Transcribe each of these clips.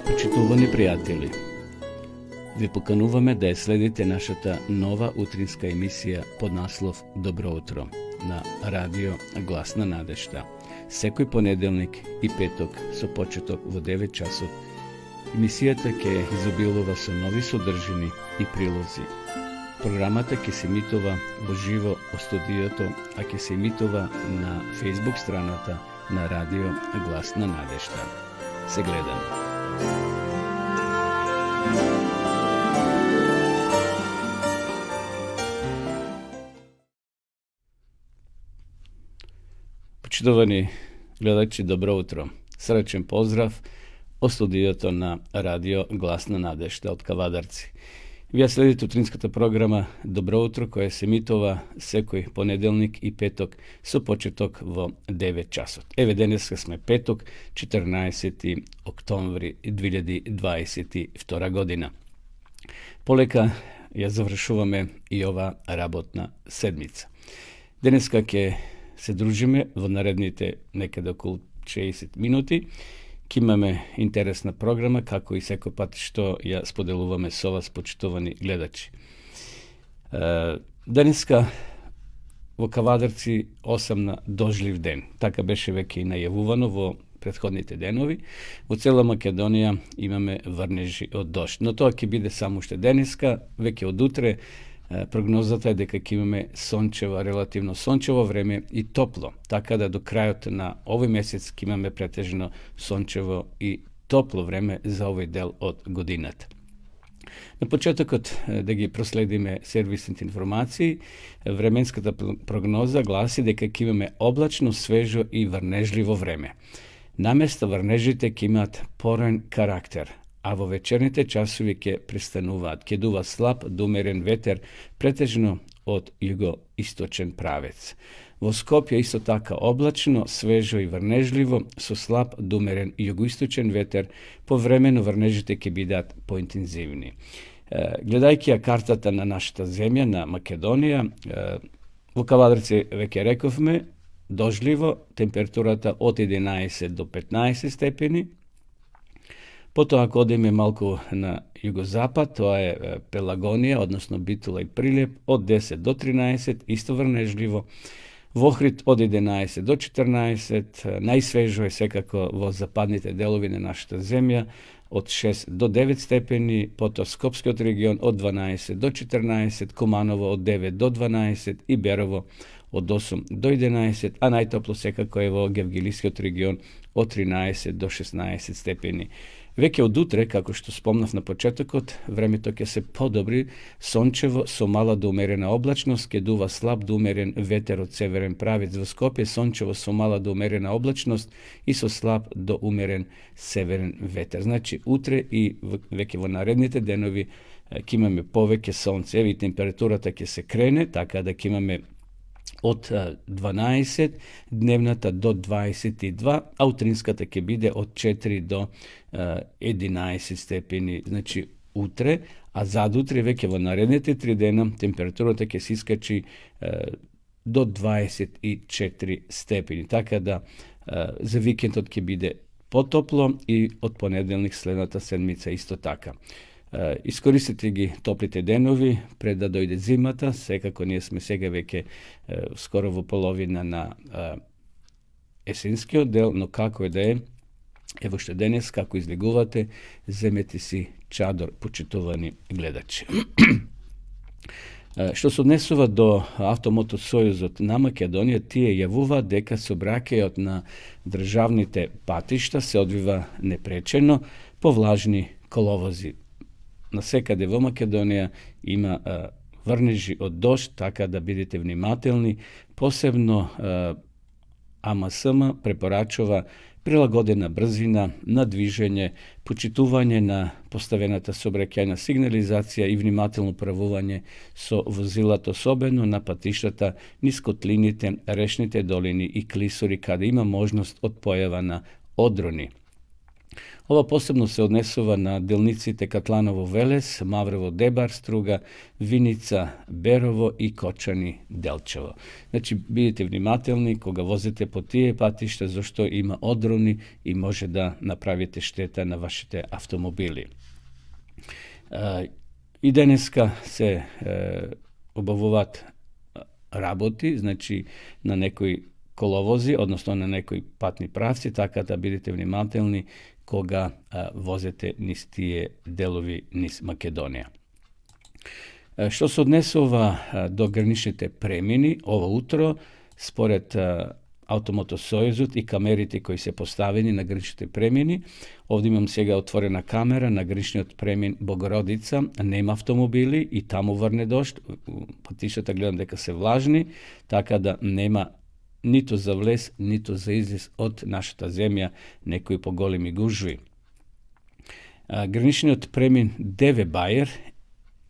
Почитувани пријатели, ви покануваме да ја следите нашата нова утринска емисија под наслов Добро утро на радио Глас на надежта. Секој понеделник и петок со почеток во 9 часот. Емисијата ќе изобилува со нови содржини и прилози. Програмата ќе се емитува во живо во студиото, а ќе се емитува на Facebook страната на радио Глас на надежта. Се гледаме. Почитувани гледачи, добро утро. Сречен поздрав од студиото на радио Глас на надежта од Кавадарци. Вие следите утринската програма Добро утро, која се емитува секој понеделник и петок со почеток во 9 часот. Еве денеска сме петок, 14 октомври 2022 година. Полека ја завршуваме и ова работна седмица. Денеска ќе се дружиме во наредните некаде околу 60 минути. Ке имаме интересна програма, како и секој пат што ја споделуваме со вас, почитувани гледачи. Денеска во Кавадарци 8 дожлив ден. Така беше веќе и најавувано во претходните денови. Во цела Македонија имаме врнежи од дожд. Но тоа ќе биде само уште денеска, веќе од утре. Прогнозата е дека ќе имаме сончево, релативно сончево време и топло, така да до крајот на овој месец ќе имаме претежно сончево и топло време за овој дел од годината. На почетокот да ги проследиме сервисните информации, временската прогноза гласи дека ќе имаме облачно, свежо и врнежливо време. Наместо врнежите ќе имаат пороен карактер, а во вечерните часови ќе престануваат. Ќе дува слаб до умерен ветер, претежно од југоисточен правец. Во Скопје исто така облачно, свежо и врнежливо, со слаб до умерен југоисточен ветер, повремено врнежите ќе бидат поинтензивни. Гледајќи ја картата на нашата земја, на Македонија, во Кавадарци веќе рековме, дожливо, температурата од 11 до 15 степени. Потоа, ако одиме малку на југозапад, тоа е Пелагонија, односно Битула и Прилеп, од 10 до 13, исто врнежливо. Во Охрид од 11 до 14, најсвежо е секако во западните делови на нашата земја, од 6 до 9 степени, потоа Скопскиот регион од 12 до 14, Куманово од 9 до 12 и Берово од 8 до 11, а најтопло секако е во Гевгелискиот регион од 13 до 16 степени. Веќе од утре, како што спомнав на почетокот, времето ќе се подобри, сончево со мала до умерена облачност, ќе дува слаб до умерен ветер од северен правец. Во Скопје сончево со мала до умерена облачност и со слаб до умерен северен ветер. Значи, утре и веќе во наредните денови ќе имаме повеќе сонце, и температурата ќе се крене, така да ќе имаме од 12 дневната до 22, а утринската ќе биде од 4 до 11 степени, значи утре, а задутре веќе во наредните 3 дена температурата ќе се искачи до 24 степени, така да за викендот ќе биде потопло и од понеделник следната седмица исто така. Искористите ги топлите денови пред да дојде зимата, секако ние сме сега веќе скоро во половина на есенскиот дел, но како е да е, ево што денес, како излегувате, земете си чадор, почитувани гледачи. Што се однесува до Автомотосојузот на Македонија, тие јавуваат дека сообраќајот на државните патишта се одвива непречено по влажни коловози. Насекаде во Македонија има врнежи од дожд, така да бидете внимателни. Посебно АМСМ препорачува прилагодена брзина на движење, почитување на поставената сообраќајна сигнализација и внимателно правување со возилата, особено на патиштата низ котлините, речните долини и клисури, каде има можност од појава на одрони. Ova posebno se odnesува на делниците Катланово-Велес, Маврово-Дебар, Струга, Виница, Берово и Кочани-Делчево. Значи, бидете внимателни кога возите по тие патишта, зашто има одрони и може да направите штета на вашите автомобили. И денеска се обавуваат работи, значи на некои коловози, односно на некои патни правци, така да бидете внимателни кога возите низ тие делови низ Македонија. Што се однесува до граничните премини, ова утро, според Автомотосојузот и камерите кои се поставени на граничните премини, овде имам сега отворена камера на граничниот премин Богородица, нема автомобили и таму врне дожд, патишата гледам дека се влажни, така да нема ниту за влез, ниту за излез од нашата земја некои поголеми гужви. Граничниот премин Деве Бајер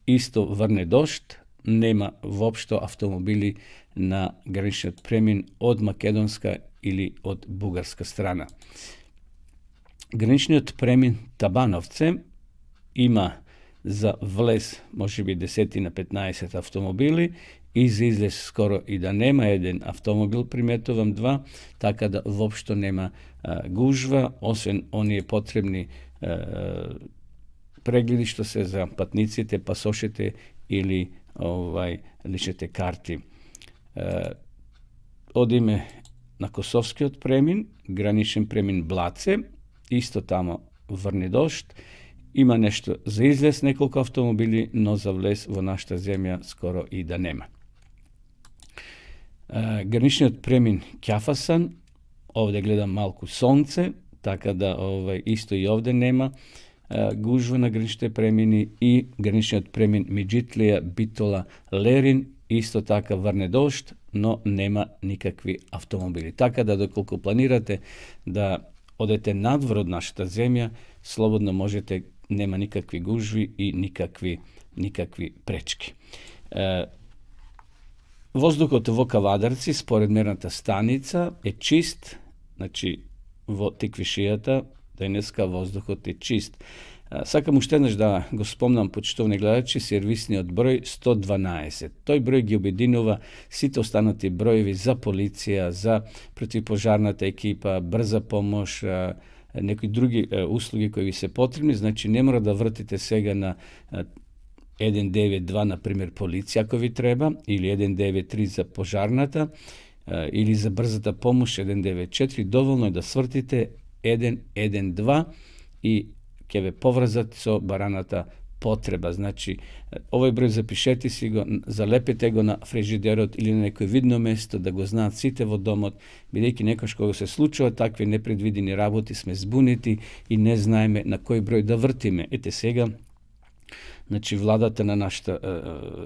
исто врне дожд, нема воопшто автомобили на граничниот премин од македонска или од бугарска страна. Граничниот премин Табановце има за влез можеби 10 на 15 автомобили и за излез скоро и да нема еден автомобил, приметувам два, така да воопшто нема гужва, освен оние потребни прегледи што се за патниците, пасошите или личните карти. Одиме на Косовскиот премин, граничен премин Блаце, исто тамо врне дожд, има нешто за излез неколку автомобили, но за влез во нашата земја скоро и да нема. Граничниот премин Кјафасан, овде гледам малку сонце, така да исто и овде нема гужва на граничните премини, и граничниот премин Миџитлија, Битола, Лерин, исто така врне дожд, но нема никакви автомобили. Така да доколку планирате да одете надвор од нашата земја, слободно можете, нема никакви гужви и никакви пречки. Воздухот во Кавадарци, според мерната станица, е чист, значи во Тиквишијата денеска воздухот е чист. Сакам уште еднаш да го спомнам, почитувани гледачи, сервисниот број 112. Тој број ги обединува сите останати броеви за полиција, за противпожарната екипа, брза помош, некои други услуги кои ви се потребни, значи не мора да вртите сега на 192, например, полиција ако ви треба, или 193 за пожарната, или за брзата помош 194, доволно е да свртите 112 и ќе ве поврзат со бараната потреба. Значи, овој број запишете си го, залепете го на фрижидерот или на некој видно место, да го знаат сите во домот, бидејќи некојаш кога се случуваат такви непредвидени работи, сме збунети и не знаеме на кој број да вртиме. Ете сега, значи, владата на нашата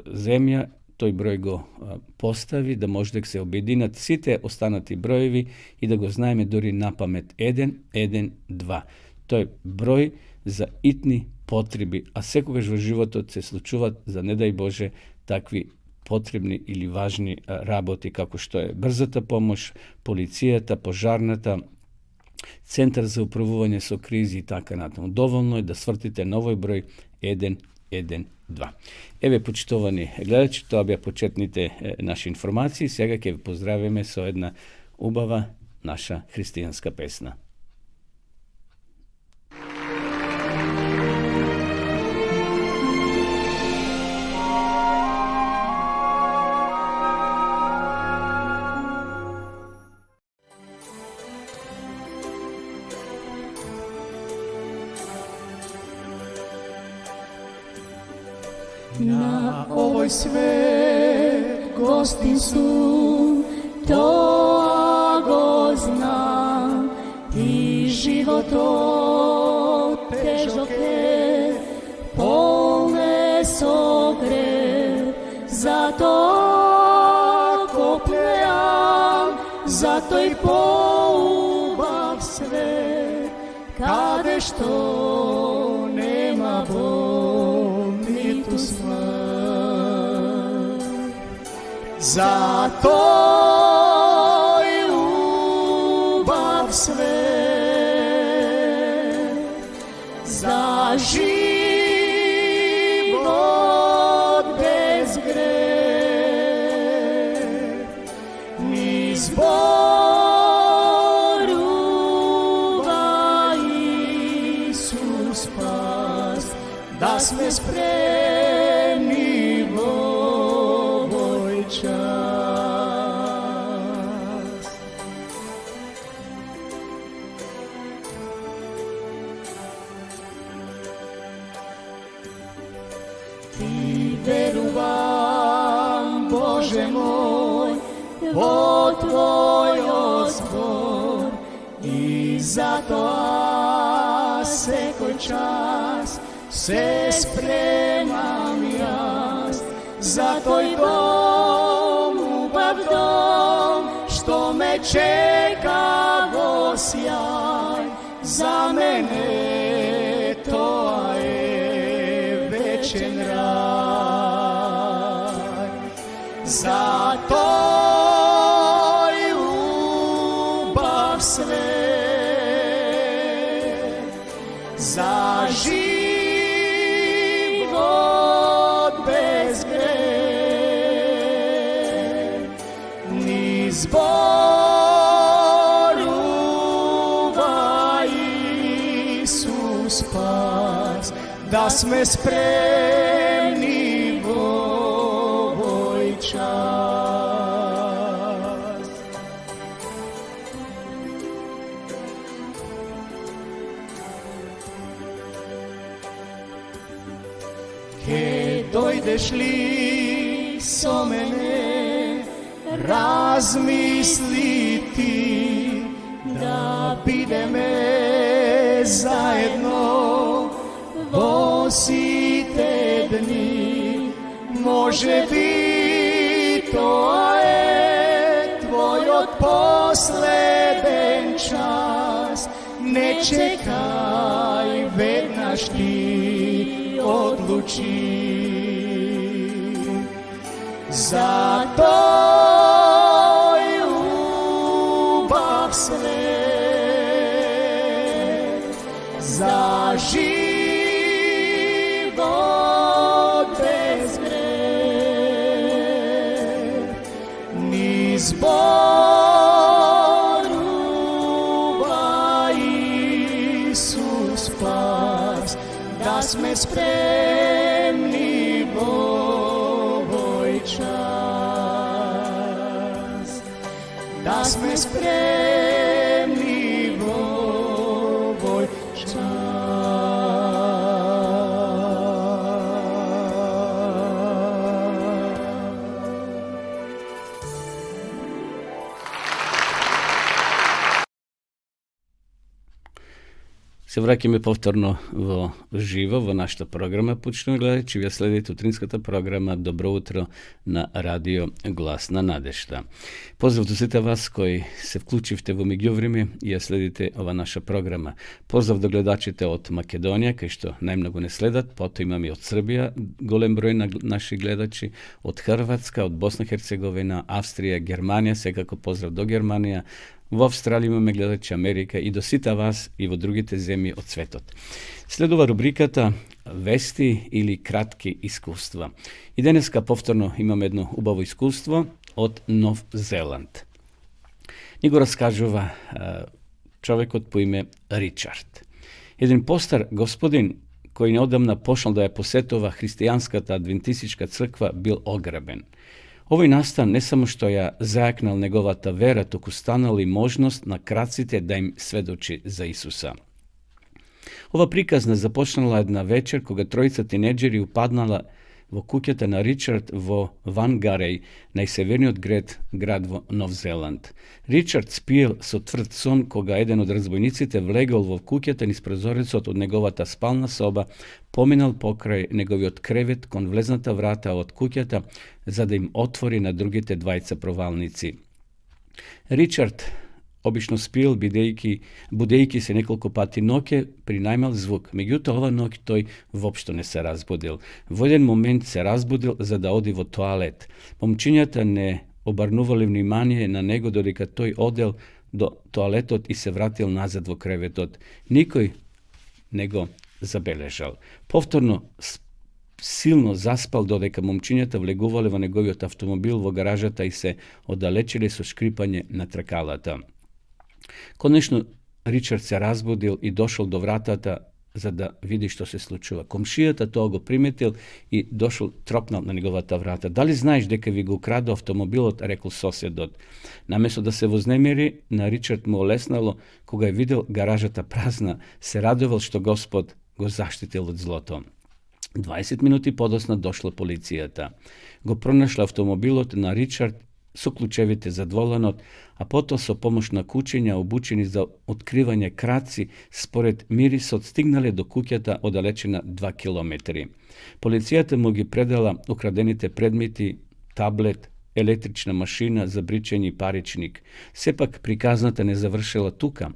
земја тој број го постави, да може да се обединат сите останати броеви и да го знаеме дори на памет 112. Тој број за итни потреби, а секогаш во животот се случуваат, за не дај Боже, такви потребни или важни работи, како што е брзата помош, полицијата, пожарната, центар за управување со кризи и така натаму. Доволно е да свртите на овој број 112. Еве, почитувани гледачи, тоа беа почетните наши информации. Сега ќе ви поздравиме со една убава наша христијанска песна. Na ovoj svet gostin su, to go znam, i život težok je, polne sogre, zato kopleam, zato i poubav sve, kade što nema Bog. Zato ljubav sve život bez greh, ni zboruva Isus spas, da sme spremni v ovoj čas. Ti verujem, Bože moj, o Tvoj zbor, i zato sekoj čas se spremam jaz za Tvoj dom, ljubav dom, što me čeka vo sjaj. Za mene to je večen raj. Za Tvoj ljubav sve, za život bez greh, ni zboruva Isus spas, da sme spremni v ovoj čas. Ke dojdeš li so mene razmisliti, da bideme zajedno vo site dni, može biti to je tvoj od posleden čas. Ne čekaj, vednaš ti odluči. Za Tvoj ljubav sve, za život bez greh, ni zboruva Isus spas, da sme spremni v ovoj čas. Da sme spremni v ovoj čas. Се враќаме повторно во живо во нашата програма. Почнуваме гледачи, вие следите утринската програма Добро утро на Радио Глас на надежда. Поздрав до сите вас кои се вклучивте во меѓувреме и ја следите ова наша програма. Поздрав до гледачите од Македонија, кај што најмногу не следат, потоа имаме од Србија голем број на наши гледачи, од Хрватска, од Босна и Херцеговина, Австрија, Германија, секако поздрав до Германија. Во Австралија имаме гледачи Америка и до сите вас и во другите земји од светот. Следува рубриката Вести или кратки искуства. И денеска повторно имаме едно убаво искуство од Нов Зеланд. Ни го раскажува човекот по име Ричард. Еден постар господин кој неодамна почнал да ја посетува христијанската адвентистичка црква бил ограбен. Овој настан не само што ја зајакнал неговата вера, туку станал и можност на крадците да им сведочи за Исуса. Ова приказна започнала една вечер кога тројца тинеџери упаднала во куќата на Ричард во Вангареј, најсеверниот град во Нов Зеланд. Ричард спиел со тврд сон кога еден од разбойниците влегол во куќата низ прозорецот од неговата спална соба, поминал покрај неговиот кревет кон влезната врата од куќата за да им отвори на другите двајца провалници. Ричард обично спиел будејќи се неколку пати ноќе при најмал звук. Меѓутоа ова ноќ тој воопшто не се разбудил. Во еден момент се разбудил за да оди во тоалет. Момчињата не обрнувале внимание на него додека тој одел до тоалетот и се вратил назад во креветот. Никој не го забележал. Повторно силно заспал додека момчињата влегувале во неговиот автомобил во гаражата и се оддалечиле со шкрипање на тркалата. Конечно, Ричард се разбудил и дошол до вратата за да види што се случува. Комшијата тоа го приметил и дошол, тропнал на неговата врата. Дали знаеш дека ви го украдо автомобилот, рекол соседот. Наместо да се вознемери, на Ричард му олеснало кога е видел гаражата празна, се радувал што Господ го заштитил од злото. 20 минути подосна дошла полицијата. Го пронашла автомобилот на Ричард со клучевите зад воланот, а потоа со помош на кучиња обучени за откривање краци, според мирисот стигнале до куќата оддалечена 2 километри. Полицијата му ги предала украдените предмети, таблет, електрична машина за бричење и паричник. Сепак приказната не завршила тука.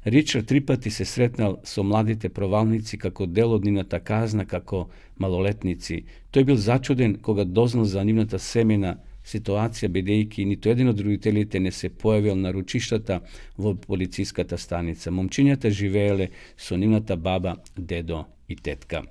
Ричард 3 пати се сретнал со младите провалници како дел од нивната казна како малолетници. Тој бил зачуден кога дознал за нивната семена ситуација, бидејќи ниту еден од родителите не се појавил на ручиштата во полициската станица. Момчињата живееле со нивната баба, дедо и тетка.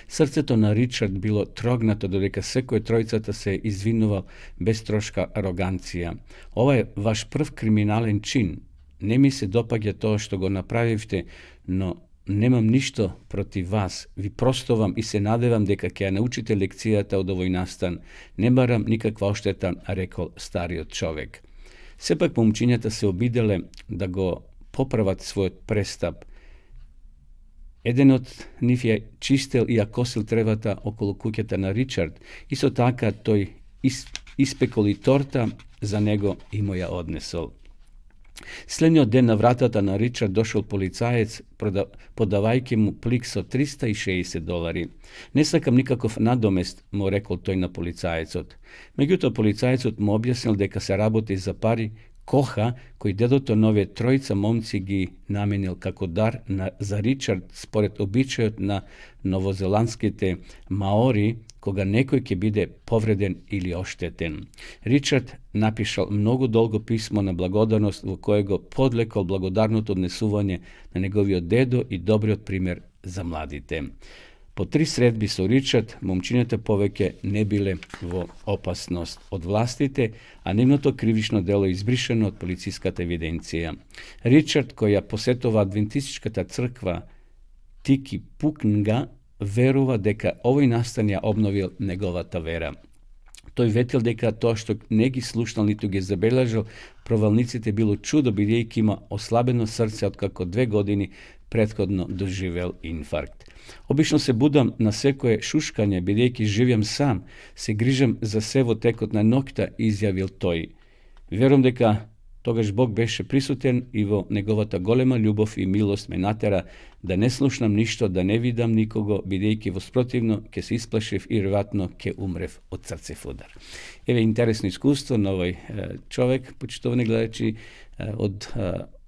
Срцето на Ричард било трогнато додека секој тројцата се извинувал без трошка ароганција. Ова е ваш прв криминален чин. Не ми се допаѓа тоа што го направивте, но немам ништо против вас. Ви простовам и се надевам дека ќе ја научите лекцијата од овој настан. Не барам никаква оштета, рекол стариот човек. Сепак момчињата се обиделе да го поправат својот престап. Еден од нив ја чистел и ја косил тревата околу куќата на Ричард. Исто така тој испекол и торта за него и му ја однесол. Следниот ден на вратата на Ричард дошол полицаец, подавајќи му плик со $360. Не сакам никаков надомест, му рекол тој на полицаецот. Меѓутоа полицаецот му објаснил дека се работи за пари коха кој дедото на овие тројца момци ги наменил како дар за Ричард според обичајот на новозеландските маори, кога некој ќе биде повреден или оштетен. Ричард напишал многу долго писмо на благодарност во кое го подлекол благодарното однесување на неговиот дедо и добриот пример за младите. По 3 средби со Ричард, момчињата повеќе не биле во опасност од властите, а нивното кривично дело избришено од полициската евиденција. Ричард, кој ја посетува адвентистичката црква Тики Пукнга, верува дека овој настан ја обновил неговата вера. Тој ветил дека тоа што не ги слушнал ниту ги забележал провалниците било чудо, бидејќи има ослабено срце откако 2 години претходно доживел инфаркт. Обично се будам на секое шушкање, бидејќи живеам сам, се грижам за се во текот на ноќта, изјавил тој. Верувам дека тогаш Бог беше присутен и во неговата голема љубов и милост ме натера да не слушнам ништо, да не видам никого, бидејќи во спротивно ќе се исплашев и веројатно ќе умрев од срцев удар. Еве интересно искуство на овој човек, почитувани гледачи, од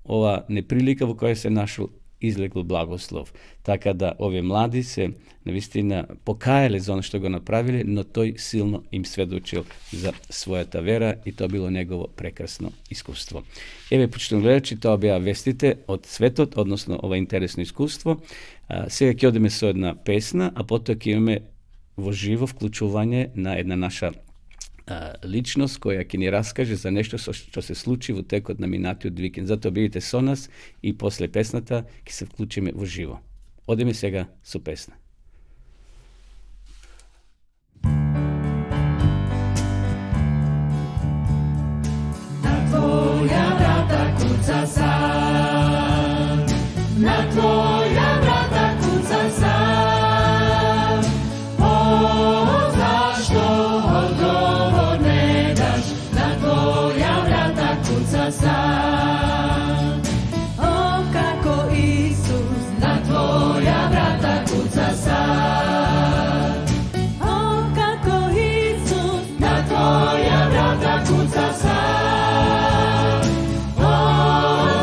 ова неприлика во која се нашол излекол благослов. Така да овие млади се навистина покаяле за оно што го направиле, но тој силно им сведочил за својата вера и тоа било негово прекрасно искуство. Еве, почитувани гледачи, тоа беа вестите од светот, односно ова интересно искуство. Сега ќе одиме со една песна, а потоа ќе имаме во живо вклучување на една наша личност која ќе ни раскаже за нешто што се случи во текот на минатиот викенд. Затоа бидете со нас и после песната ќе се вклучиме во живо. Одиме сега со песна. На твоја врата куца сам, на твоја врата куца сам. О, зашто одговор не даш, на твоја врата куца сам. О, како Исус, на твоја врата куца сам. О, како Исус, на твоја врата куца сам. О,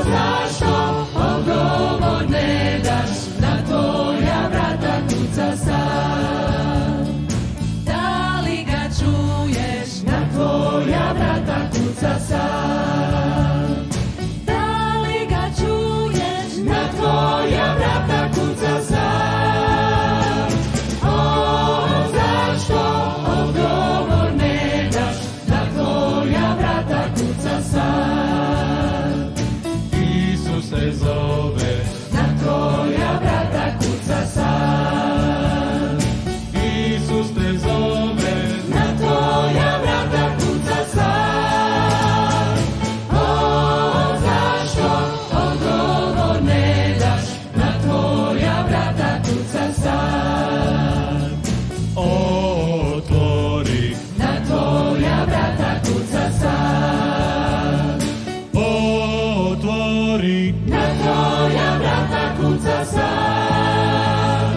tvoja vrata kuca sam.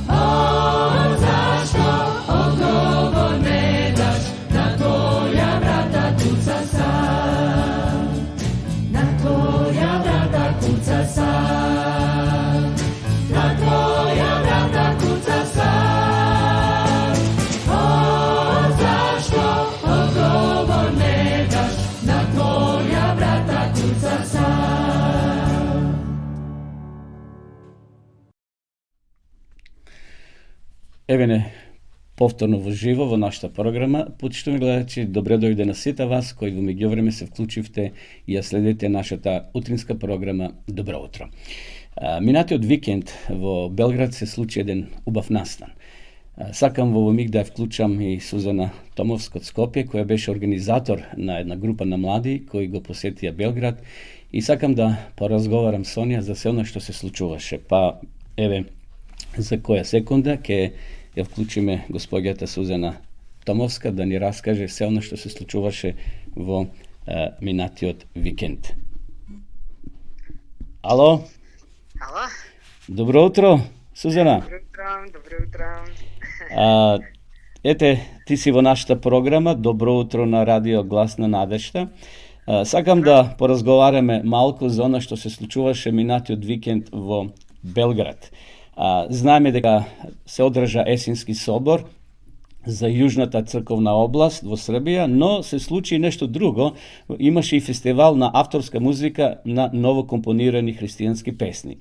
O, zašto odgovor ne daš, na tvoja vrata kuca sam. Na tvoja vrata kuca sam. Na tvoja vrata kuca sam. O, zašto odgovor ne daš, na tvoja vrata kuca sam. Еве повторно во живо во нашата програма. Почитувани гледачи, добре дојде на сите вас кои во меѓувреме се вклучивте и ја следите нашата утринска програма Добро утро. Минатиот викенд во Белград се случи еден убав настан. Сакам во овој миг да ја вклучам и Сузана Томовска од Скопје, која беше организатор на една група на млади кои го посетија Белград, и сакам да поразговарам со неа за се она што се случуваше. Па еве за која секунда ќе ја вклучиме господјата Сузана Томовска да ни раскаже се она што се случуваше во минатиот викенд. Ало? Ало? Добро утро, Сузана. Добро утро. Ете, ти си во нашата програма Добро утро на Радио Глас на надежта. Сакам да поразговараме малку за она што се случуваше минатиот викенд во Белград. Знаеме дека се одржа есенски собор за Јужната црковна област во Србија, но се случи нешто друго. Имаше и фестивал на авторска музика на новокомпонирани христијански песни.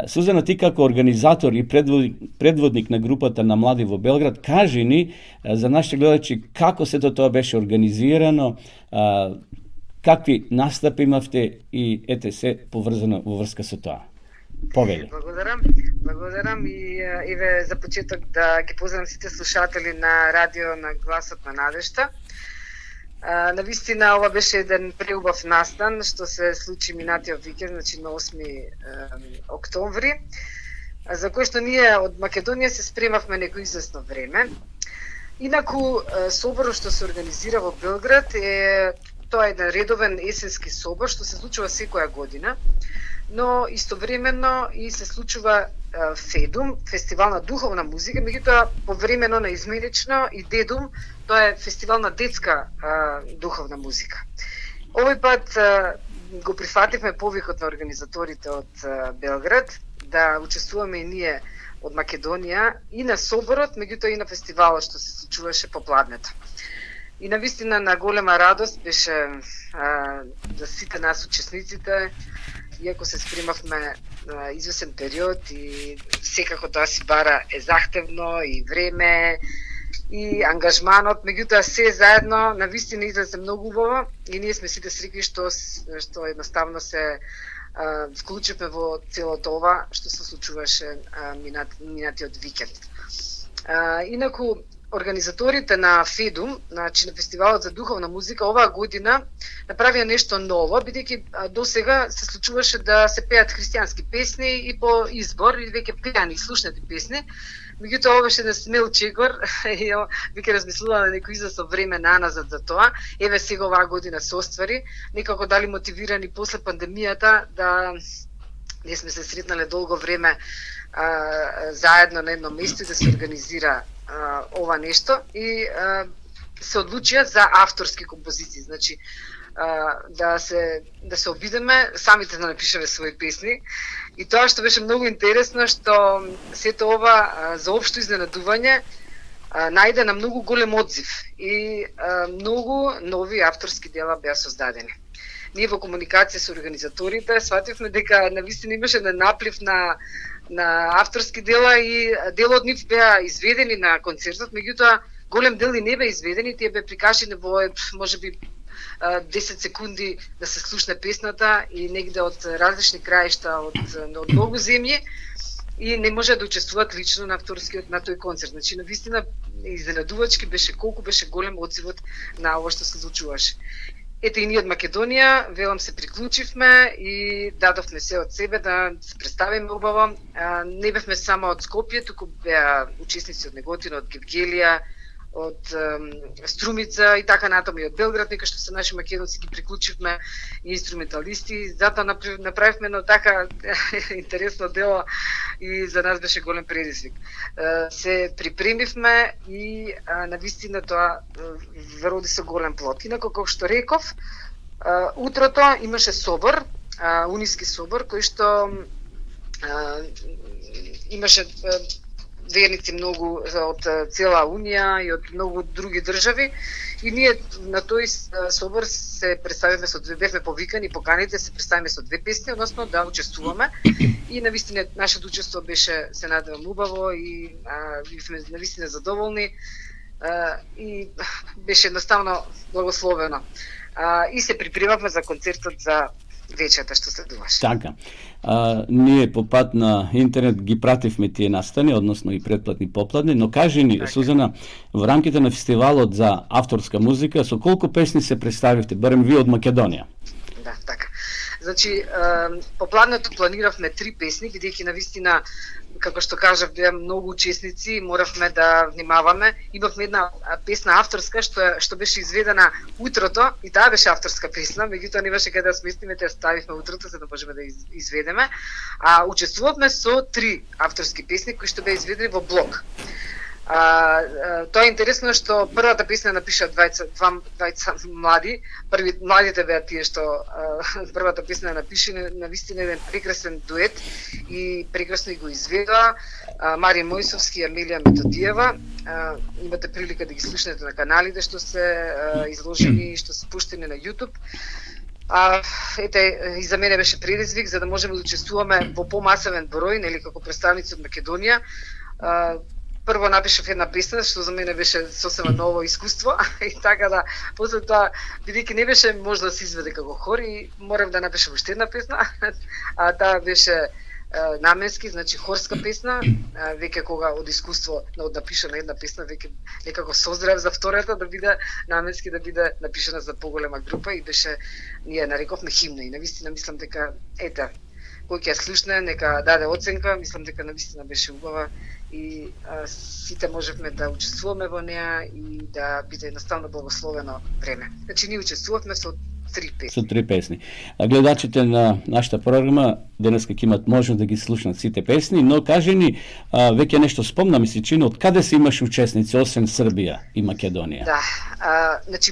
Сузана, ти како организатор и предводник на групата на млади во Белград, кажи ни за нашите гледачи како сето тоа беше организирано, какви настапи имавте и ете се поврзано во врска со тоа. Повели. Благодарам и еве за почеток да ги поздравам сите слушатели на радио на Гласот на надежта. Навистина ова беше еден преубав настан што се случи минатиот викенд, значи на 8 октомври, за кој што ние од Македонија се спремавме некој известно време. Инаку соборот што се организира во Белград тоа е еден редовен есенски собор што се случува секоја година, но истовремено и се случува Федум, фестивал на духовна музика, меѓутоа повремено на изменично и Дедум, тоа е фестивал на детска духовна музика. Овој пат го прифативме повикот на организаторите од Белград да учествуваме и ние од Македонија и на соборот, меѓутоа и на фестивалот што се случуваше попладнето. И навистина на голема радост беше за сите нас учесниците, иако се спремавме известен период и секако тоа си бара захтевно и време и ангажманот, меѓутоа се заедно навистина излезе многу убаво и ние сме сите среќни што едноставно се вклучивме во целото ова што се случуваше минатиот викенд. Инаку организаторите на Федум, значи на фестивалот за духовна музика, оваа година направија нешто ново, бидејќи досега се случуваше да се пеат христијански песни и по избор, и веќе пеани и слушнати песни. Меѓутоа ова беше еден смел чекор и веќе размислувала некој известно време наназад за тоа. Еве сега оваа година се оствари, некако дали мотивирани после пандемијата да не сме се сретнале долго време заедно на едно место и да се организира ова нешто и се одлучија за авторски композиции, значи да се обидеме самите да напишеме своји песни. И тоа што беше многу интересно, што сето ова за општо изненадување најде на многу голем одзив и многу нови авторски дела беа создадени. Ние во комуникација со организаторите свативме дека навистина имаше наплив на авторски дела и дел од нив беа изведени на концертот, меѓутоа голем дел и не беа изведени, тие беа прикажани во можеби 10 секунди да се слушне песната и негде од различни краишта од многу земји и не може да учествуваат лично на авторскиот на тој концерт. Значи навистина изненадувачки беше колку беше голем одзивот на ова што се случуваше. Ете и ние од Македонија, велам се приклучивме и дадовме се од себе да се представиме убаво. Не бевме само од Скопје, туку беа учесници од Неготино, од Гевгелија, од Струмица и така натаму и од Белград, нека што се наши македонци ги приклучивме и инструменталисти. Затоа направивме едно така интересно дело и за нас беше голем предизвик. Се припремивме и навистина тоа вроди се голем плод. Инако, како што реков, утрото имаше собор, униски собор, кој што имаше верници многу од цела Унија и од многу други држави, и ние на тој собор се представивме бевме повикани, поканите се представиме со 2 песни, односно да учествуваме, и навистина нашето учество беше, се надевам, убаво и бевме навистина задоволни и беше едноставно благословено. И се припремавме за концертот за вечерта што следуваше. Така. Ние по пат на интернет ги пративме тие настани, односно и предплатни попладни, но кажи ни, така. Сузана, во рамките на фестивалот за авторска музика, со колку песни се представивте, барем вие од Македонија? Да, така. Значи, попладнето планиравме 3 песни, бидејќи навистина, како што кажав, беа многу учесници, моравме да внимаваме. Имавме една песна авторска што беше изведена утрото, и таа беше авторска песна, меѓутоа не беше каде да сместиме, те ставивме утрото за да можеме да изведеме. Учествувавме со 3 авторски песни кои што беа изведени во блок. Тоа е интересно што првата песна напиша двајца млади. Младите беа тие што првата песна напише, навистина еден прекрасен дует и прекрасно го изведоа. Марин Мојсовски и Амелија Методиева. Имате прилика да ги слушнете на каналите што се изложени и што се пуштени на YouTube. Ете, и за мене беше предизвик за да можеме да учествуваме во помасовен број, нели, како представници од Македонија. Прво напишав една песна, што за мене беше сосема ново искуство, и така да, после тоа, бидејќи не беше може да се изведе како хор, и морав да напишам уште една песна, таа беше наменски, значи хорска песна, веќе кога од искуство од напишана една песна, веќе некако созрев за втората да биде наменски, да биде напишана за поголема група, и беше, ние нарековме химна, и навистина мислам дека, ете, кој ќе ја слушне, нека даде оценка, мислам дека навистина беше убава, и сите можевме да учествуваме во неа и да биде едноставно благословено време. Значи, ние учествувавме со 3 песни. Со 3 песни. Гледачите на нашата програма денеска ќе имат можност да ги слушнат сите песни, но кажи ни, веќе нешто спомна ми се чини, од каде се имаш учесници, освен Србија и Македонија? Да, значи,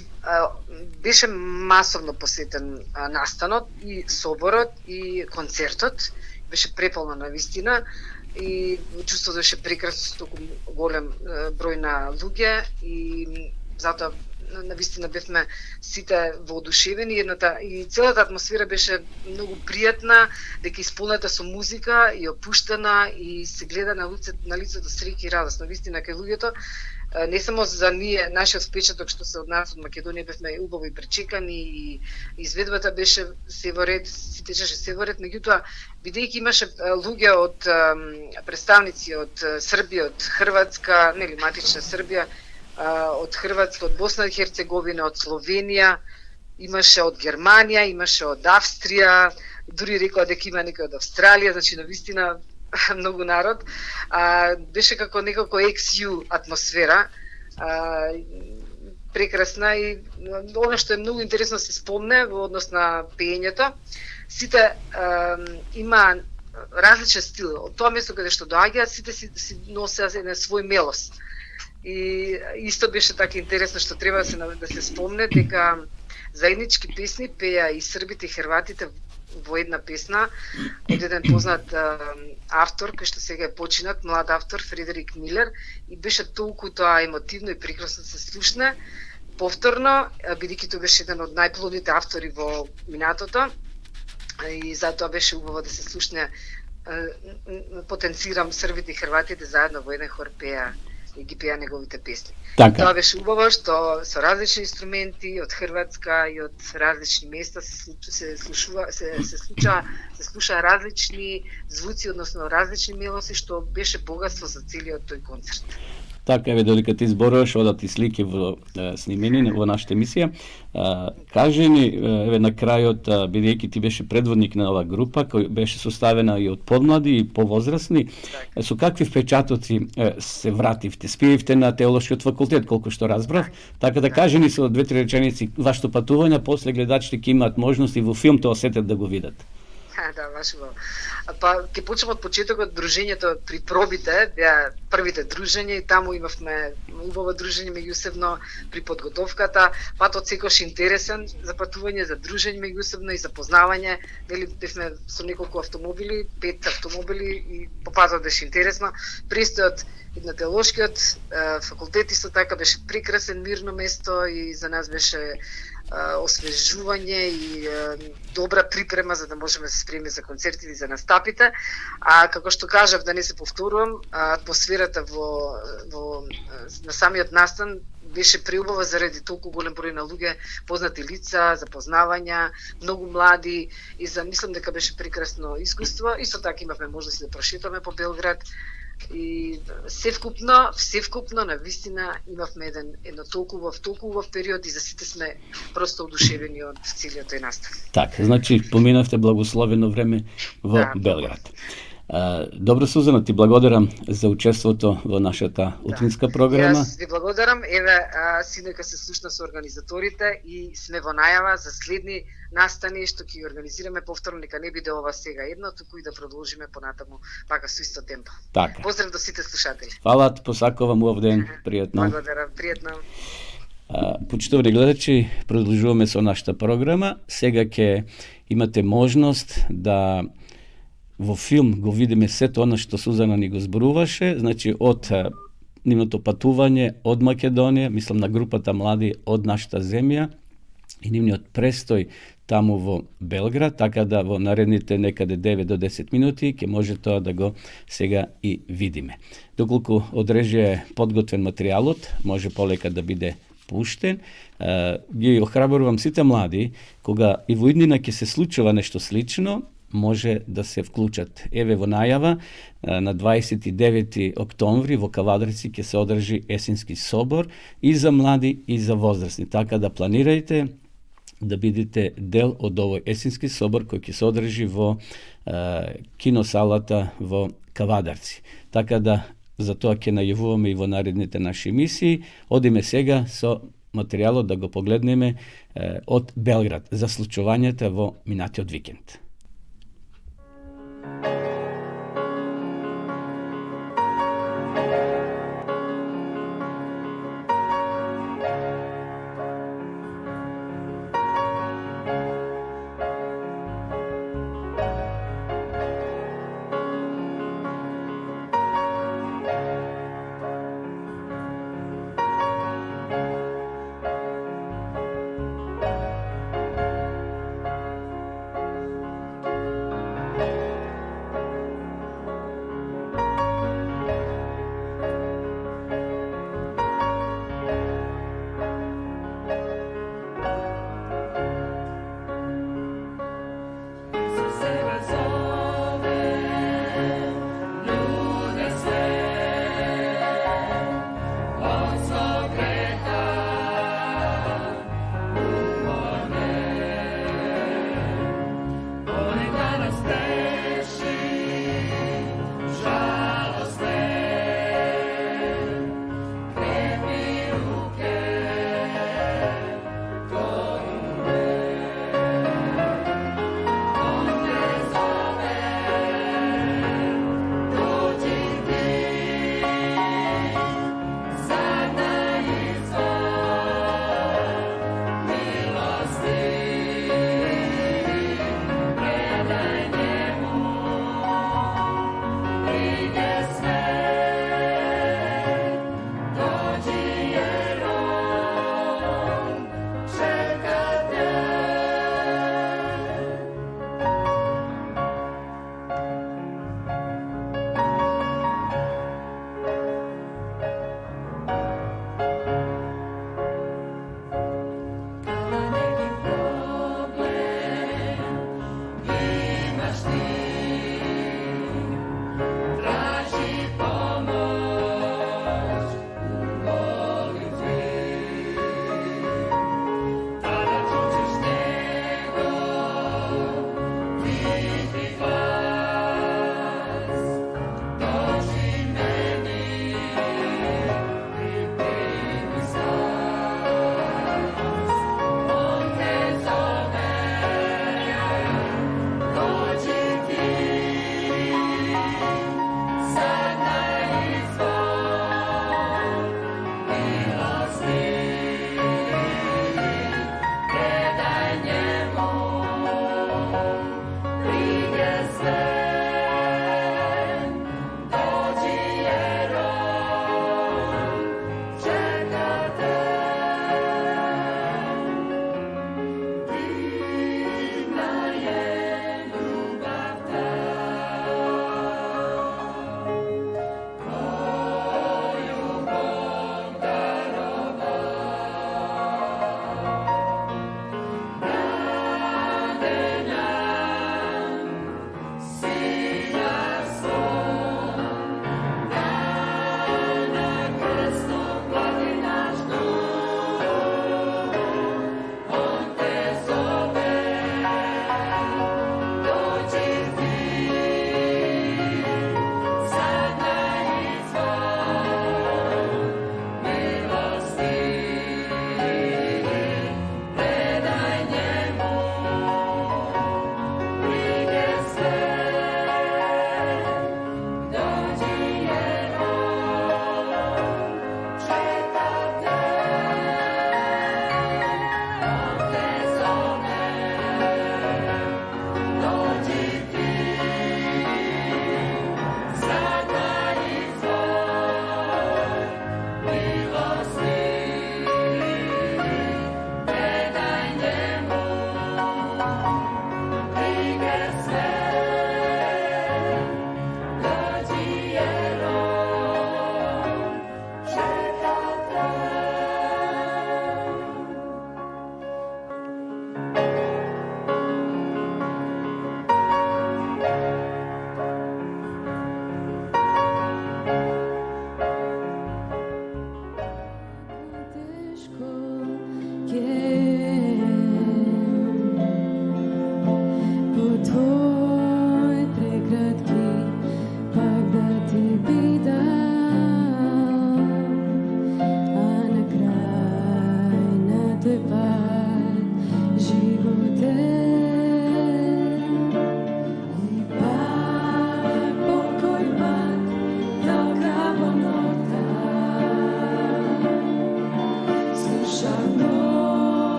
беше масовно посетен настанот и соборот и концертот, беше преполно навистина, и чувството беше прекрасно, толку голем број на луѓе, и затоа навистина бевме сите воодушевени, и целата атмосфера беше многу пријатна, дека исполнета со музика и опуштена, и се гледа на лицето среќа и радост. Навистина кај луѓето, не само за ние, нашиот впечаток што се од нас од Македонија, бевме убаво и пречекани, и изведбата беше се во ред, се течеше се во ред, меѓутоа бидејќи имаше луѓе од представници од Србија, од Хрватска, нели матична Србија, од Хрватска, од Босна и Херцеговина, од Словенија, имаше од Германија, имаше од Австрија, дури рекоа дека има некој од Австралија, значи навистина многу народ. Беше како некако XU атмосфера, прекрасна, и она што е многу интересно се спомне во однос на пеењето, сите има различен стил. Од тоа место каде што доаѓаат, сите си носеа еден свој мелос. И исто беше така интересно што треба да се спомне дека заеднички песни пеа и србите и хрватите во една песна од еден познат автор, кој што сега е починат, млад автор, Фредерик Милер, и беше толку тоа емотивно и прекрасно се слушне повторно, бидејќи тоа беше еден од најплодните автори во минатото, и затоа беше убаво да се слушне, потенцирам србите и хрватите заедно во еден хор пеа и ги пеа неговите песни. Така. Тоа беше убаво што со различни инструменти од Хрватска и од различни места се слуша различни звуци, односно различни мелоси, што беше богатство за целиот тој концерт. Така, еве, додека ти зборуваш, одат и слики во снимени во нашата емисија. Кажи ни, еве, на крајот, бидејќи ти беше предводник на оваа група, која беше составена и од подмлади и повозрасни, со какви впечатоци се вративте? Спиевте на теолошкиот факултет, колку што разбрав, така да кажи ни со две-три реченици вашето патување, после гледачите ќе имаат можност и во филм тоа осетат да го видат. Да, баш убаво. Па ќе почнем од почетокот. Дружењето при пробите беа првите дружења и таму имавме убаво дружење меѓусебно при подготовката. Патот секојаш интересен за патување, за дружење меѓусебно и за познавање. Нели бевме со неколку автомобили, 5 автомобили и по патот беше интересно. Престојот и на теолошкиот факултет исто така беше прекрасен, мирно место и за нас беше освежување и добра припрема за да можеме да се спремиме за концертите и за настапите. А како што кажав, да не се повторувам, атмосферата на самиот настан беше преубава заради толку голем број на луѓе, познати лица, запознавања, многу млади и мислам дека беше прекрасно искуство. Исто така имавме можност да прошетаме по Белград. И севкупно на вистина имавме едно толку убав период и за сите сме просто одушевени од целиот тој настан. Така, значи поминавте благословено време во Белград. Добро, Сузана, ти благодарам за учеството во нашата утринска програма. Јас ви благодарам. Еве, синојка се слушна со организаторите и сме во најава за следни настани што ќе ги организираме повторно, нека не биде ова сега едно, туку и да продолжиме понатаму пака со исто темпо. Така. Поздрав до сите слушатели. Фала ти, посакувам убав ден, пријатно. Благодарам, пријатно. Почитувани гледачи, продолжуваме со нашата програма. Сега ќе имате можност да во филм го видиме сето она што Сузана ни го зборуваше, значи од нивното патување од Македонија, мислам на групата млади од нашата земја и нивниот престој таму во Белград, така да во наредните некаде 9 до 10 минути ќе може тоа да го сега и видиме. Доколку од режија е подготвен материјалот, може полека да биде пуштен. Ги охрабрувам сите млади, кога и во иднина ќе се случува нешто слично, може да се вклучат. Еве во најава, на 29 октомври во Кавадарци ќе се одржи есенски собор и за млади и за возрастни. Така да планирајте да бидете дел од овој есенски собор кој ќе се одржи во киносалата во Кавадарци. Така да за тоа ќе најавуваме и во наредните наши емисии. Одиме сега со материјалот да го погледнеме од Белград за случувањата во минатиот викенд.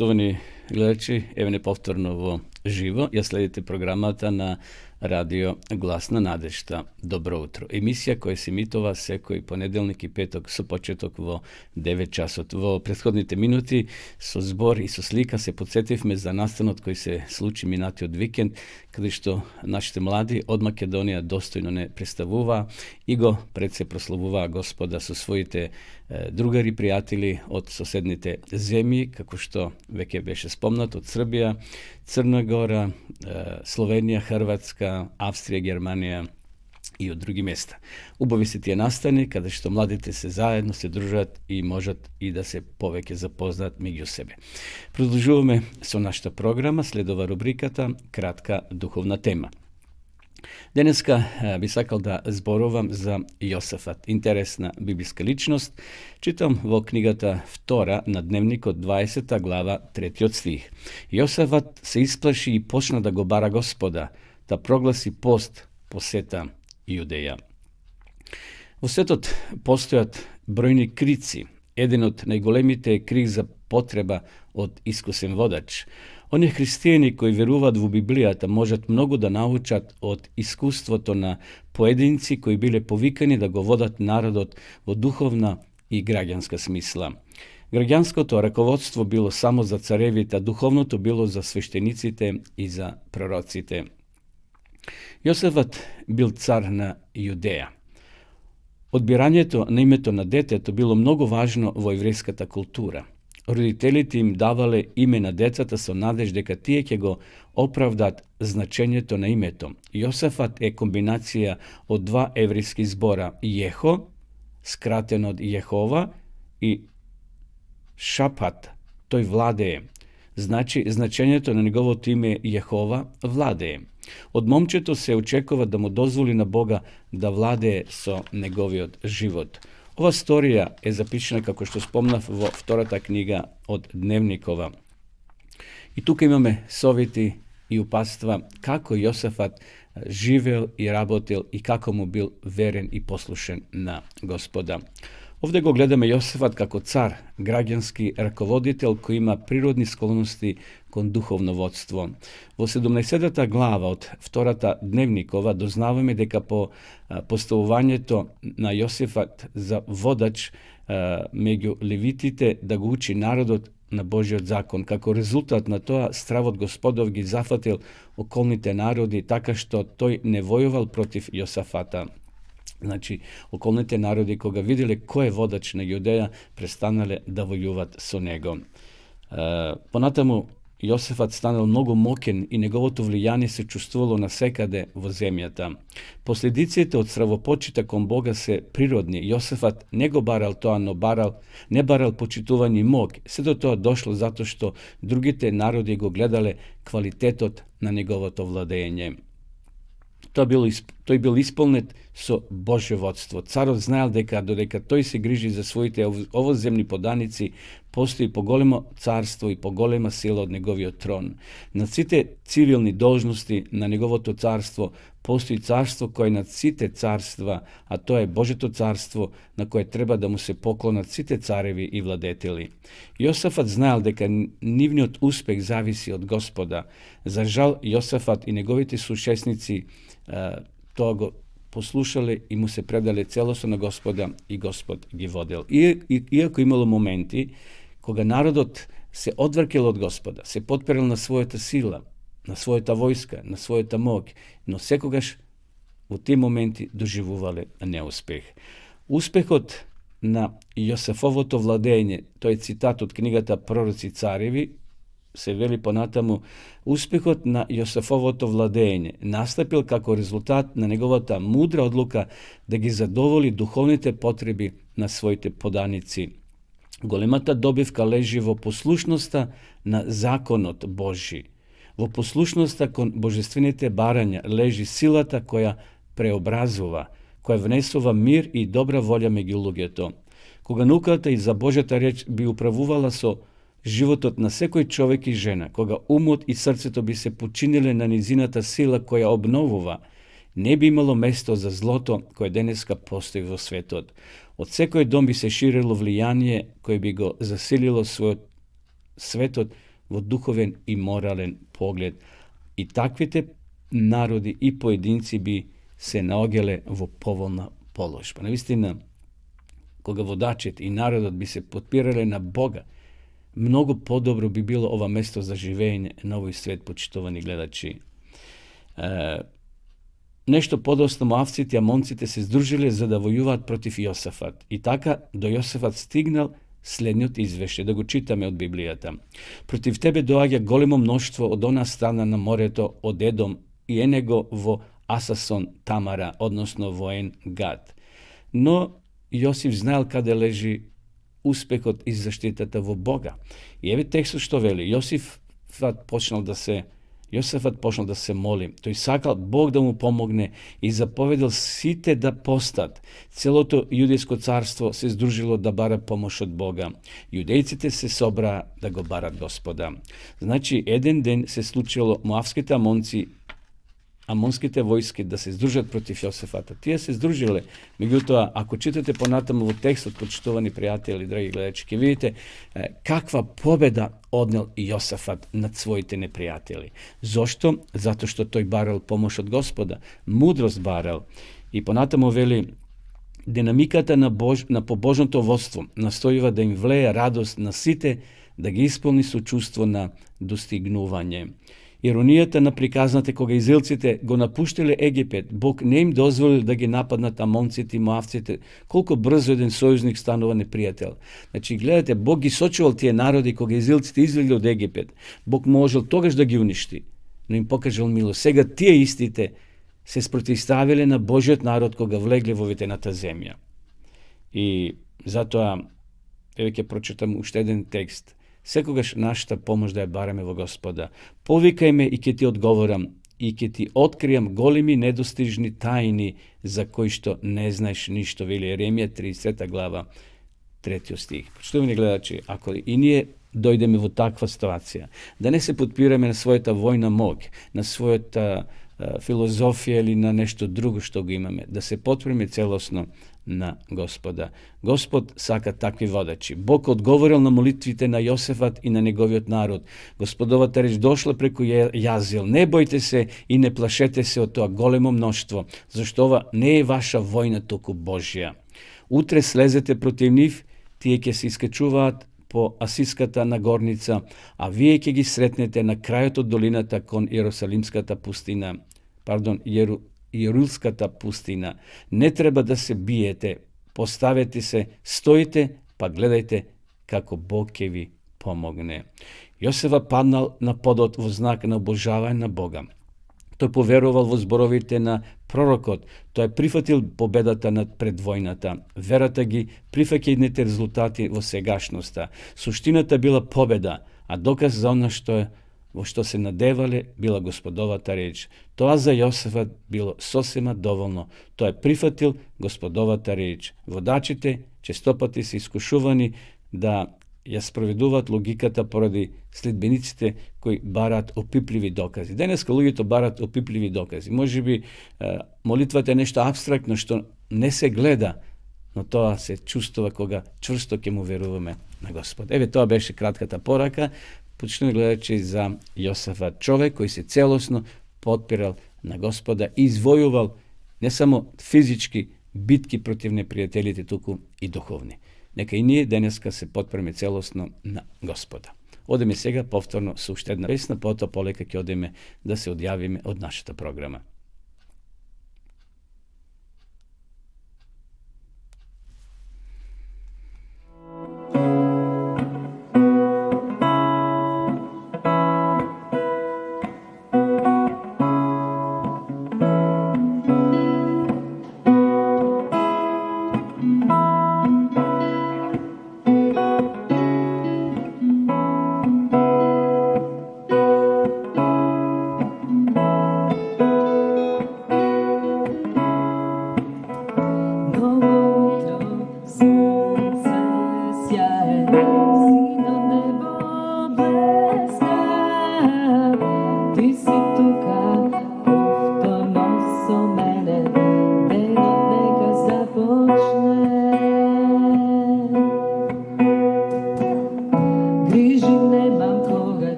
Поштовани гледачи, еве неповторно во живо, ја следите програмата на Радио Глас на надежта. Добро утро. Емисија која се емитува секој понеделник и петок со почеток во 9 часот. Во претходните минути со збор и со слика се подсетивме за настанот кој се случи минатиот викенд, каде што нашите млади од Македонија достојно не представуваа и го пред се прославуваа Господа со своите другари, пријатели од соседните земји, како што веќе беше спомнат, од Србија, Црна Гора, Словенија, Хрватска, Австрија, Германија и од други места. Убави се тие настани каде што младите се заедно се дружат и можат и да се повеќе запознаат меѓу себе. Продолжуваме со нашата програма, следува рубриката Кратка духовна тема. Денеска би сакал да зборувам за Јосафат, интересна библиска личност. Читам во книгата 2 на Дневникот 20 глава 3 стих. Јосафат се исплаши и почна да го бара Господа, да прогласи пост по сета Јудеја. Во светот постојат бројни крици. Еден од најголемите е крик за потреба од искусен водач. Оние христијани кои веруваат во Библијата можат многу да научат од искуството на поединци кои биле повикани да го водат народот во духовна и граѓанска смисла. Граѓанското раководство било само за царевите, а духовното било за свештениците и за пророците. Јосафат бил цар на Јудеја. Одбирањето на името на детето било многу важно во еврејската култура. Родителите им давале име на децата со надеж дека тие ќе го оправдат значењето на името. Јосафат е комбинација од два еврејски збора Јехо, скратено од Јехова, и Шапат, тој владее. Значи, значењето на неговото име Јехова владее. Од момчето се очекува да му дозволи на Бога да владее со неговиот живот. Ова сторија е запишена, како што спомнав, во втората книга од Дневникова. И тука имаме совети и упатства како Јосафат живеел и работел и како му бил верен и послушен на Господа. Овде го гледаме Јосафат како цар, граѓански раководител кој има природни склоности кон духовно водство. Во 17 глава од втората Дневникова дознаваме дека по поставувањето на Јосафат за водач меѓу левитите да го учи народот на Божиот закон. Како резултат на тоа, стравот Господов ги зафатил околните народи така што тој не војувал против Јосафата. Значи, околните народи кога виделе кој е водач на Јудеја, престанале да војуват со него. Понатаму Јосафат станал многу мокен и неговото влијание се чувствувало насекаде во земјата. Последиците од стравопочита кон Бога се природни. Јосафат не го барал тоа, но не барал почитување и мог. Се до тоа дошло затоа што другите народи го гледале квалитетот на неговото владење. Тој бил исполнет со Божјо водство. Царот знаел дека додека тој се грижи за своите овоземни поданици, постои поголемо царство и поголема сила од неговиот трон. На сите цивилни должности на неговото царство постои царство кое над сите царства, а тоа е Божето царство на кое треба да му се поклонат сите цареви и владетели. Јосафат знаел дека нивниот успех зависи од Господа. За жал, Јосафат и неговите сушесници тоа го послушале и му се предале целосно на Господа и Господ ги водел. Иако имало моменти кога народот се одвркел од Господа, се потперел на својата сила, на својата војска, на својата мог, но секогаш во тие моменти доживувале неуспех. Успехот на Јосафовото владење, тој е цитат од книгата Пророци цареви, се вели понатаму, успехот на Јосафовото владење настапил како резултат на неговата мудра одлука да ги задоволи духовните потреби на своите поданици. Големата добивка лежи во послушноста на законот Божи. Во послушноста кон божествените барања лежи силата која преобразува, која внесува мир и добра волја меѓу луѓето. Кога науката и за Божјата реч би управувала со животот на секој човек и жена, кога умот и срцето би се починиле на низината сила која обновува, не би имало место за злото кое денеска постои во светот. Од секој дом би се ширило влијание кое би го засилило светот во духовен и морален поглед. И таквите народи и поединци би се наоѓале во поволна положба. Навистина, кога водачите и народот би се подпирале на Бога, многу подобро би било ова место за живење на овој свет, почитувани гледачи. Нешто подоцна Моавците и Амонците се здружиле за да војуваат против Јосафат. И така до Јосафат стигнал следниот извештај, да го читаме од Библијата. Против тебе доаѓа големо мноштво од она страна на морето, од Едом, и енего во Асасон Тамара, односно во Ен Гад. Но Јосиф знаел каде лежи успехот и заштитата во Бога. И еве текстот што вели: Јосафат почнал да се моли. Тој сакал Бог да му помогне и заповедал сите да постат. Целото јудејско царство се здружило да бара помош од Бога. Јудејците се собраа да го барат Господа. Значи, еден ден се случило Моавските амонските војски да се здружат против Јосафата. Тие се здружиле. Меѓутоа, ако читате понатаму во текстот, почитувани пријатели, драги гледачи, ќе видите каква победа однел Јосафат над своите непријатели. Зошто? Зато што тој барал помош од Господа, мудрост барал. И понатаму вели: динамиката на побожното водство настојува да им влее радост на сите, да ги исполни со чувство на достигнување. Иронијата на приказната кога израелците го напуштиле Египет, Бог не им дозволил да ги нападнат амонците и моавците, колку брзо еден сојузник станува непријател. Значи, гледате, Бог ги сочувал тие народи кога израелците излегли од Египет. Бог можел тогаш да ги уништи, но им покажал милост. Сега тие истите се спротивставиле на Божиот народ кога влегле во ветената земја. И затоа, еве ќе прочитам уште еден текст. Секогаш нашата помош да ја бараме во Господа. Повикај ме и ќе ти одговорам, и ќе ти откријам големи недостижни тајни за кои што не знаеш ништо, вели Еремија 30 глава 3 стих. Почитувани гледачи, ако и ние дојдеме во таква ситуација, да не се подпираме на својата војна мог, на својата филозофија или на нешто друго што го имаме, да се подприме целосно на Господа. Господ сака такви водачи. Бог одговорил на молитвите на Јосафат и на неговиот народ. Господовата реч дошла преку Јазил. Не бојте се и не плашете се од тоа големо мноштво, зашто ова не е ваша војна, туку Божја. Утре слезете против нив, тие ќе се искачуваат по Асиската нагорница, а вие ќе ги сретнете на крајот од долината кон Иерусалимската пустина. Јерулската пустина. Не треба да се биете, поставете се, стоите, па гледајте како Бог ќе ви помогне. Јосефа паднал на подот во знак на обожавање на Бога. Тој поверувал во зборовите на пророкот, тој прифатил победата над предвојната. Верата ги прифаќа идните резултати во сегашноста. Суштината била победа, а доказ за она во што се надевале била Господовата реч. Тоа за Јосефат било сосема доволно. Тој прифатил Господовата реч. Водачите честопати се искушувани да ја спроведуваат логиката поради следбениците кои бараат опипливи докази. Денеска луѓето бараат опипливи докази. Можеби молитвата е нешто апстрактно што не се гледа, но тоа се чувствува кога чврсто ќе му веруваме на Господ. Еве, тоа беше кратката порака. Почнуваме гледачи за Јосафат, човек кој се целосно подпирал на Господа и извојувал не само физички битки против непријателите, туку и духовни. Нека и ние денеска се подпреме целосно на Господа. Одеме сега повторно со уште една песна, потоа полека ќе одеме да се одјавиме од нашата програма.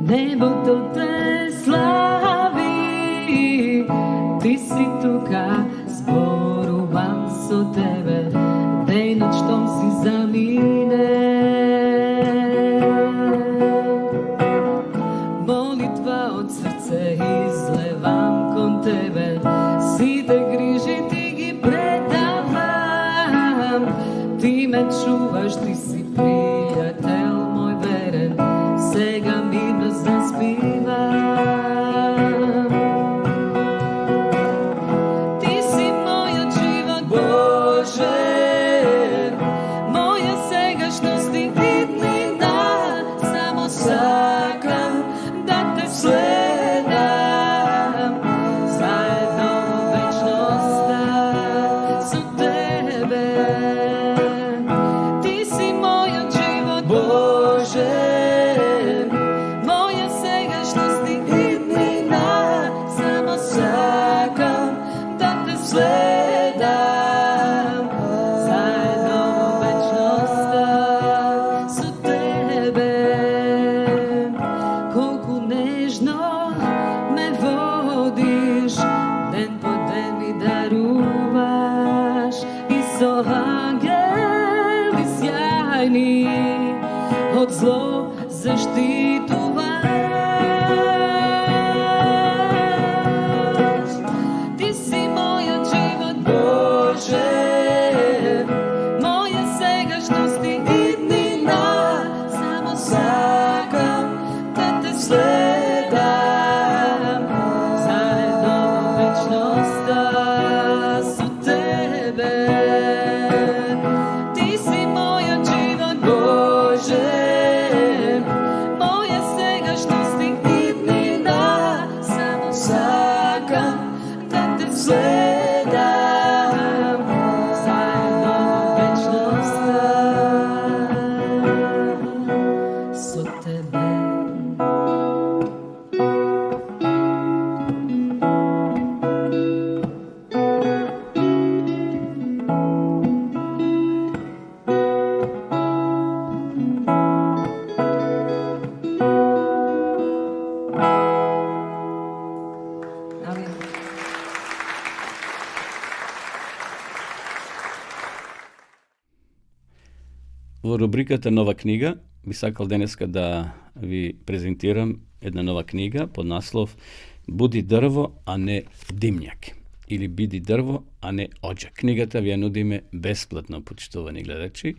Небото те слави, ти си тука, зборувам со тебе, денот штом си замине. Молитва од срце излевам кон тебе, сите грижи ти ги предавам, ти ме чуваш, ти си пријател мој верен, сега мирно заспивам. Ти си мојот живот, Боже, моја сегашност и иднина, само сакам да те следам, заедно во вечноста со тебе. Ти си мојот живот, Боже, моја сегашност и иднина, само сакам да те следам, заедно во вечноста со тебе. Колку нежно ме водиш, ден по ден ми даруваш, и со ангели сјајни од зло заштитуваш. Ти си мојот живот, Боже, моја сегашност и иднина, само сакам да те следам, заедно во вечноста со тебе. Ти си мојот живот, Боже, моја сегашност и иднина, само сакам да те следам, заедно во вечноста со тебе. Амин. Во рубриката Нова книга би сакал денеска да ви презентирам една нова книга под наслов Буди дрво, а не димњак, или Биди дрво, а не оџак. Книгата ви ја нудиме бесплатно, почитувани гледачи.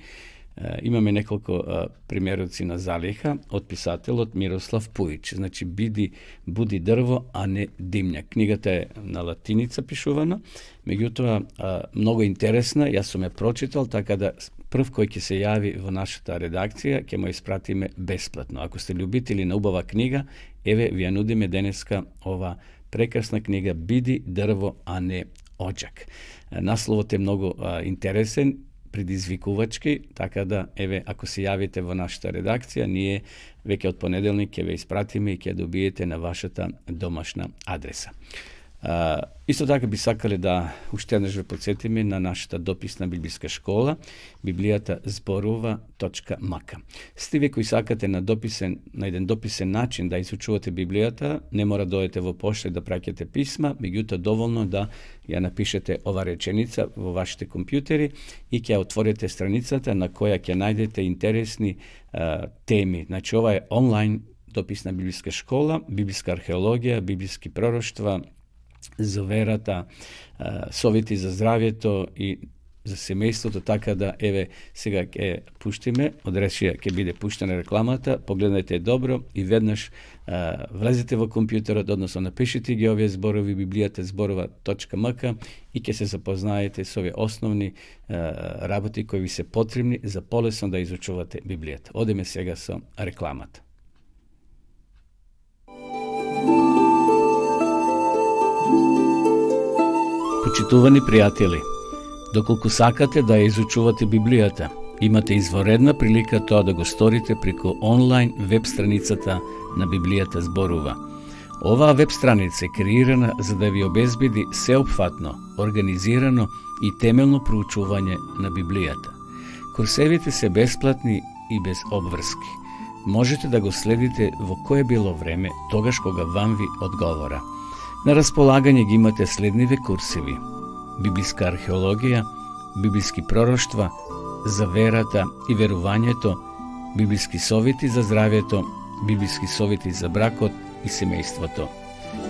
Имаме неколку примероци на залиха од писателот Мирослав Пујич. Значи, Буди дрво, а не димњак. Книгата е на латиница пишувана, меѓутоа многу интересна, јас сум ја прочитал, така да прв кој ќе се јави во нашата редакција ќе му испратиме бесплатно. Ако сте љубители на убава книга, еве ви ја нудиме денеска ова прекрасна книга Биди дрво, а не оџак. Насловот е многу интересен, предизвикувачки, така да, еве, ако се јавите во нашата редакција, ние веќе од понеделник ќе ве испратиме и ќе добиете на вашата домашна адреса. Исто така би сакале да уште еднаш ве подсетиме на нашата дописна библиска школа, библијата зборува.мк. Сте кои сакате на еден дописен начин да изучувате Библијата, не мора да дојдете во пошта и да праќате писма, меѓутоа доволно да ја напишете ова реченица во вашите компјутери и ќе отворите страницата на која ќе најдете интересни теми. Значи, ова е онлайн дописна библиска школа, библиска археологија, библиски пророштва, за верата, совети за здравјето и за семејството, така да, еве, сега ќе пуштиме, од речија ќе биде пуштена рекламата, погледнете добро и веднаш влезете во компјутерот, односно напишите ги овие зборови, библијата зборува.мк и ќе се запознаете со овие основни работи кои ви се потребни за полесно да изучувате Библијата. Одеме сега со рекламата. Почитувани пријатели, доколку сакате да ја изучувате Библијата, имате изворедна прилика тоа да го сторите преку онлайн веб страницата на Библијата зборува. Оваа веб страница е креирана за да ви обезбеди сеопфатно, организирано и темелно проучување на Библијата. Курсевите се бесплатни и без обврски. Можете да го следите во кое било време, тогаш кога вам ви одговора. На располагање ги имате следниве курсеви: библиска археологија, библиски пророштва, за верата и верувањето, библиски совети за здравјето, библиски совети за бракот и семејството.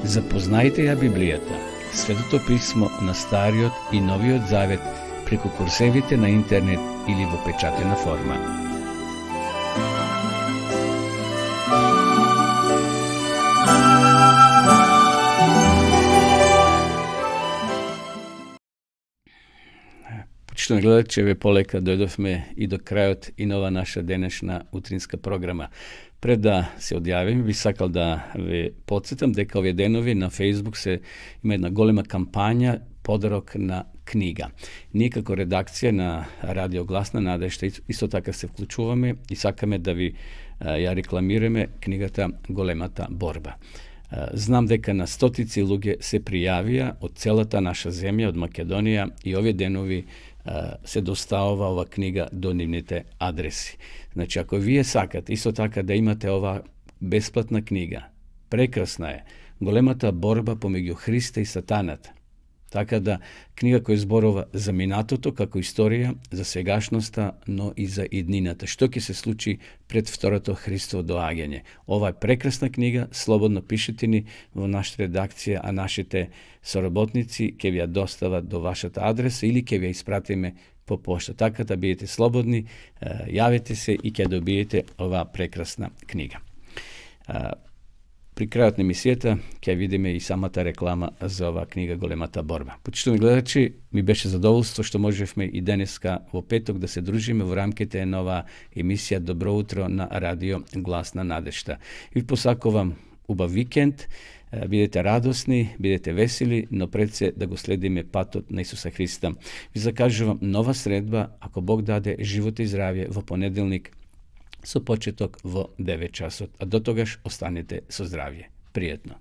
Запознајте ја Библијата, Светото писмо на Стариот и Новиот Завет преку курсевите на интернет или во печатена форма. Почитувани гледачи, ве полека дојдовме и до крајот и на ова наша денешна утринска програма. Пред да се одјавим, би сакал да ве подсетам дека овие денови на Facebook се има една голема кампања подарок на книга. Ние како редакција на Радио Глас на надежта исто така се вклучуваме и сакаме да ви ја рекламираме книгата Големата борба. Знам дека на стотици луѓе се пријавија од целата наша земја, од Македонија, и овие денови се доставува ова книга до нивните адреси. Значи, ако вие сакате исто така да имате ова бесплатна книга, прекрасна е, Големата борба помеѓу Христа и Сатаната. Така да, книга која зборува за минатото како историја, за сегашноста, но и за иднината. Што ќе се случи пред второто Христово доаѓање. Ова е прекрасна книга, слободно пишете ни во нашата редакција, а нашите соработници ќе ви ја достават до вашата адреса или ќе ви ја испратиме по пошта. Така да бидете слободни, јавете се и ќе добиете оваа прекрасна книга. При крајот на емисијата ќе видиме и самата реклама за оваа книга Големата борба. Почитувани гледачи, ми беше задоволство што можевме и денеска во петок да се дружиме во рамките на оваа емисија Добро утро на Радио Глас на надежта. И ви посакувам убав викенд, бидете радосни, бидете весели, но пред се да го следиме патот на Исуса Христа. Ви закажувам нова средба, ако Бог даде живот и здравје, во понеделник со почеток во 9 часот. А до тогаш останете со здравје. Пријатно.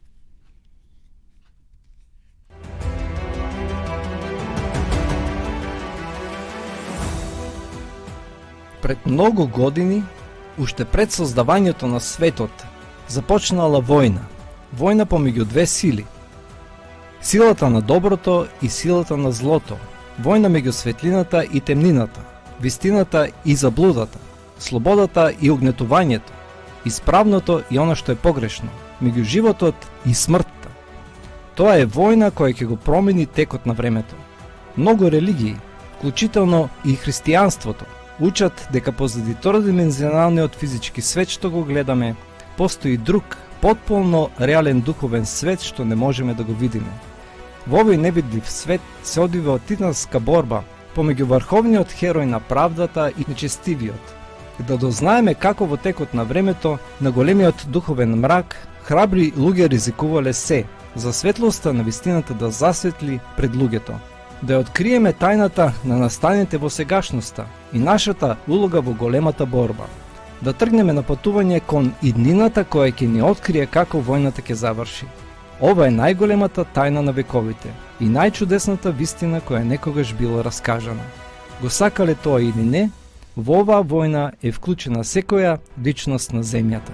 Пред многу години, уште пред создавањето на светот, започнала војна. Војна помеѓу две сили. Силата на доброто и силата на злото. Војна меѓу светлината и темнината, вистината и заблудата, слободата и огнетувањето, исправното и она што е погрешно, меѓу животот и смртта. Тоа е војна која ќе го промени текот на времето. Многу религии, вклучително и христијанството, учат дека позади тродимензионалниот физички свет што го гледаме, постои друг, потполно реален духовен свет што не можеме да го видиме. Во овој невидлив свет се одвива титанска борба помеѓу врховниот херој на правдата и нечестивиот. Да дознаеме како во текот на времето, на големиот духовен мрак, храбри луѓе ризикувале се, за светлоста на вистината да засветли пред луѓето. Да ја откриеме тајната на настаните во сегашноста и нашата улога во големата борба. Да тргнеме на патување кон иднината која ќе ни открие како војната ќе заврши. Ова е најголемата тајна на вековите и најчудесната вистина која некогаш била раскажана. Го сакале тоа или не, во оваа војна е вклучена секоја личност на земјата.